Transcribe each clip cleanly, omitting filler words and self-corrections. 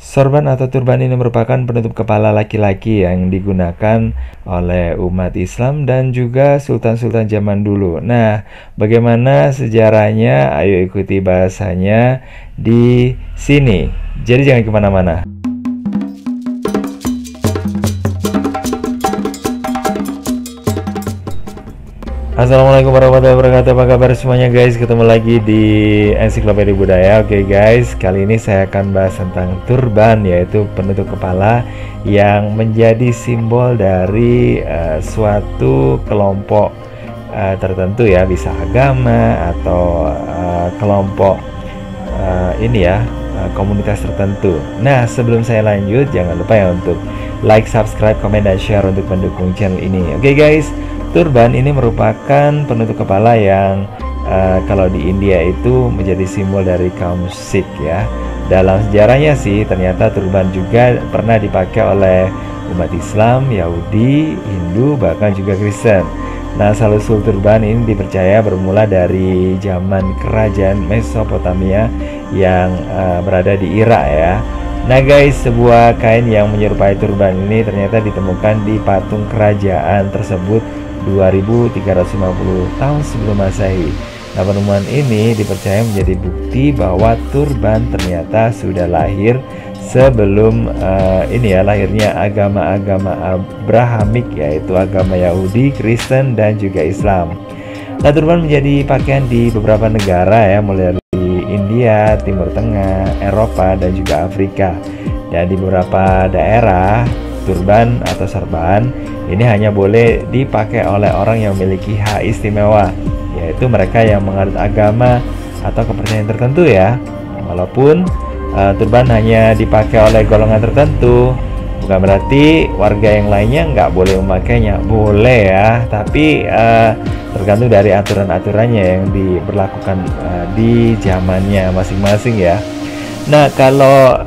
Sorban atau turban ini merupakan penutup kepala laki-laki yang digunakan oleh umat Islam dan juga sultan-sultan zaman dulu. Nah, bagaimana sejarahnya? Ayo ikuti bahasanya di sini. Jadi jangan kemana-mana. Assalamualaikum warahmatullahi wabarakatuh. Apa kabar semuanya guys? Ketemu lagi di Ensiklopedia Budaya. Oke guys, kali ini saya akan bahas tentang turban, yaitu penutup kepala yang menjadi simbol dari suatu kelompok tertentu ya, bisa agama atau kelompok komunitas tertentu. Nah, sebelum saya lanjut, jangan lupa ya untuk like, subscribe, komen, dan share untuk mendukung channel ini. Oke guys, turban ini merupakan penutup kepala yang kalau di India itu menjadi simbol dari kaum Sikh ya. Dalam sejarahnya sih ternyata turban juga pernah dipakai oleh umat Islam, Yahudi, Hindu, bahkan juga Kristen. Nah, asal-usul turban ini dipercaya bermula dari zaman kerajaan Mesopotamia yang berada di Irak ya. Nah guys, sebuah kain yang menyerupai turban ini ternyata ditemukan di patung kerajaan tersebut 2350 tahun sebelum Masehi. Nah, penemuan ini dipercaya menjadi bukti bahwa turban ternyata sudah lahir sebelum lahirnya agama-agama Abrahamik, yaitu agama Yahudi, Kristen, dan juga Islam. Nah, turban menjadi pakaian di beberapa negara ya, mulai dari India, Timur Tengah, Eropa, dan juga Afrika. Dan di beberapa daerah, turban atau sorban ini hanya boleh dipakai oleh orang yang memiliki hak istimewa, yaitu mereka yang menganut agama atau kepercayaan tertentu ya. Walaupun turban hanya dipakai oleh golongan tertentu, bukan berarti warga yang lainnya nggak boleh memakainya. Boleh ya, tapi tergantung dari aturan-aturannya yang diberlakukan di zamannya masing-masing ya. Nah, kalau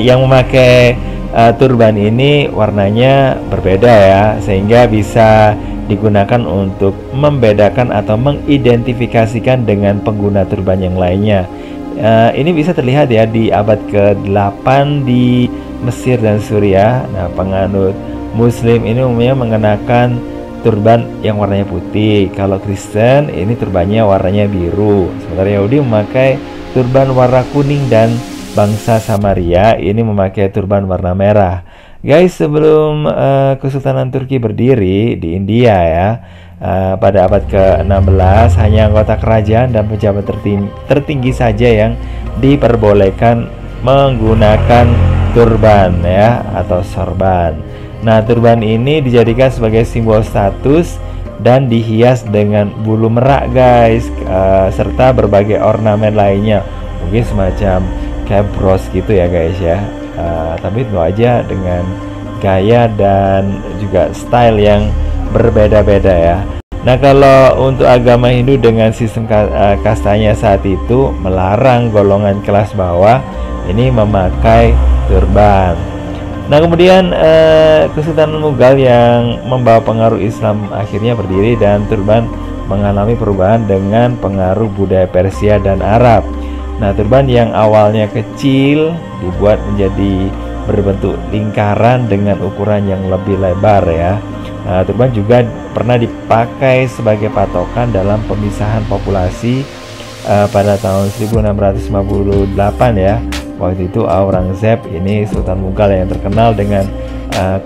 yang memakai turban ini warnanya berbeda ya, sehingga bisa digunakan untuk membedakan atau mengidentifikasikan dengan pengguna turban yang lainnya. Ini bisa terlihat ya di abad ke-8 di Mesir dan Suriah. Nah, penganut Muslim ini umumnya mengenakan turban yang warnanya putih. Kalau Kristen ini turbannya warnanya biru. Sementara Yahudi memakai turban warna kuning dan bangsa Samaria ini memakai turban warna merah. Guys, sebelum Kesultanan Turki berdiri di India ya, pada abad ke-16 hanya anggota kerajaan dan pejabat tertinggi saja yang diperbolehkan menggunakan turban ya, atau sorban. Nah, turban ini dijadikan sebagai simbol status dan dihias dengan bulu merak guys, serta berbagai ornamen lainnya, mungkin semacam kayak bros gitu ya guys ya. Tapi itu aja dengan gaya dan juga style yang berbeda-beda ya. Nah, kalau untuk agama Hindu dengan sistem kastanya saat itu melarang golongan kelas bawah ini memakai turban. Nah, kemudian Kesultanan Mughal yang membawa pengaruh Islam akhirnya berdiri dan turban mengalami perubahan dengan pengaruh budaya Persia dan Arab. Nah, turban yang awalnya kecil dibuat menjadi berbentuk lingkaran dengan ukuran yang lebih lebar ya. Nah, turban juga pernah dipakai sebagai patokan dalam pemisahan populasi pada tahun 1658 ya. Waktu itu Aurangzeb ini Sultan Mughal yang terkenal dengan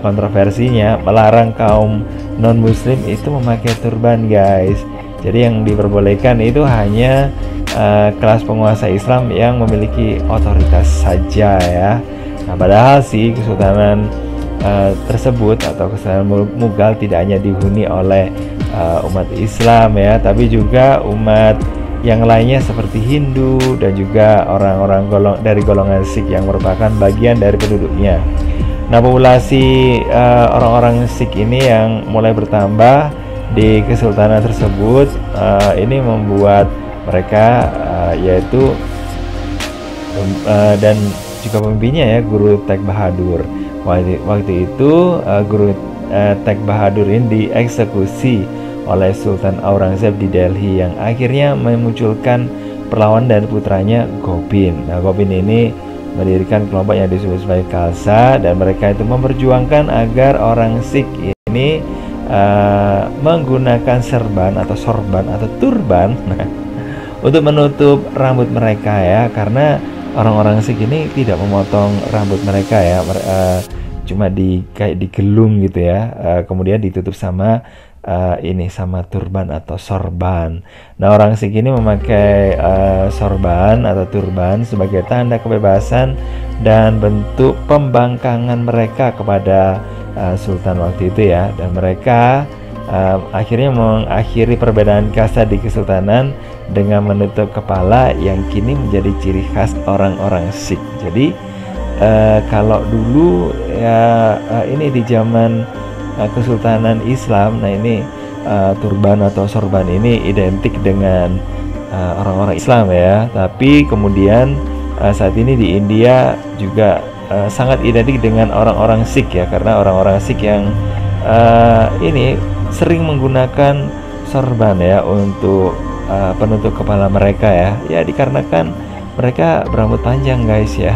kontroversinya melarang kaum non-muslim itu memakai turban guys. Jadi yang diperbolehkan itu hanya kelas penguasa Islam yang memiliki otoritas saja ya. Nah, padahal sih kesultanan tersebut atau Kesultanan Mughal tidak hanya dihuni oleh umat Islam ya, tapi juga umat yang lainnya seperti Hindu dan juga orang-orang dari golongan Sikh yang merupakan bagian dari penduduknya. Nah, populasi orang-orang Sikh ini yang mulai bertambah di kesultanan tersebut ini membuat mereka yaitu dan juga pemimpinnya ya, Guru Tegh Bahadur. Waktu itu Guru Tegh Bahadur ini dieksekusi oleh Sultan Aurangzeb di Delhi, yang akhirnya memunculkan perlawanan dari putranya Gopin. Nah, Gopin ini mendirikan kelompok yang disebut sebagai Khalsa, dan mereka itu memperjuangkan agar orang Sikh ini menggunakan serban atau sorban atau turban untuk menutup rambut mereka ya, karena orang-orang Sikh ini tidak memotong rambut mereka ya, cuma kayak digelung gitu ya, kemudian ditutup sama sama turban atau sorban. Nah, orang Sikh ini memakai sorban atau turban sebagai tanda kebebasan dan bentuk pembangkangan mereka kepada Sultan waktu itu ya, dan mereka akhirnya mengakhiri perbedaan kasta di kesultanan dengan menutup kepala yang kini menjadi ciri khas orang-orang Sikh. Jadi kalau dulu ya ini di zaman Kesultanan Islam, nah ini turban atau sorban ini identik dengan orang-orang Islam ya, tapi kemudian saat ini di India juga sangat identik dengan orang-orang Sikh ya, karena orang-orang Sikh yang ini sering menggunakan sorban ya untuk penutup kepala mereka ya, dikarenakan mereka berambut panjang guys ya.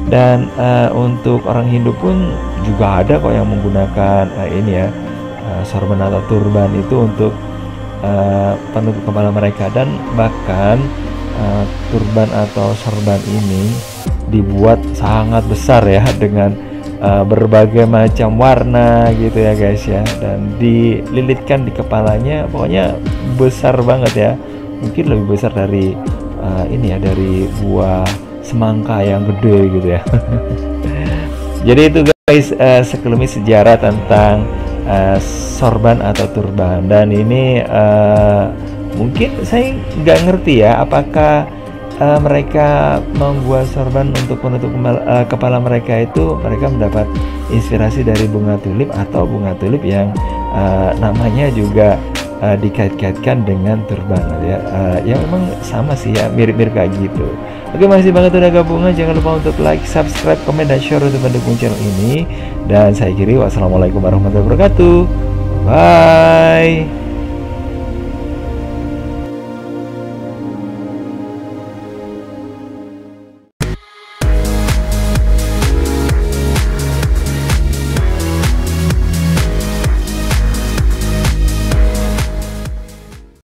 Dan untuk orang Hindu pun juga ada kok yang menggunakan sorban atau turban itu untuk penutup kepala mereka, dan bahkan turban atau sorban ini dibuat sangat besar ya, dengan berbagai macam warna gitu ya guys ya, dan dililitkan di kepalanya, pokoknya besar banget ya, mungkin lebih besar dari dari buah semangka yang gede gitu ya. Jadi itu guys sekelumit sejarah tentang sorban atau turban, dan ini mungkin saya nggak ngerti ya, apakah mereka membuat sorban untuk penutup kepala mereka itu mereka mendapat inspirasi dari bunga tulip, atau bunga tulip yang namanya juga dikait-kaitkan dengan turban ya. Ya memang sama sih ya, mirip-mirip kayak gitu. Oke, masih banget udah gabungan, jangan lupa untuk like, subscribe, komen, dan share untuk mendukung channel ini. Dan saya kiri, wassalamualaikum warahmatullahi wabarakatuh. Bye.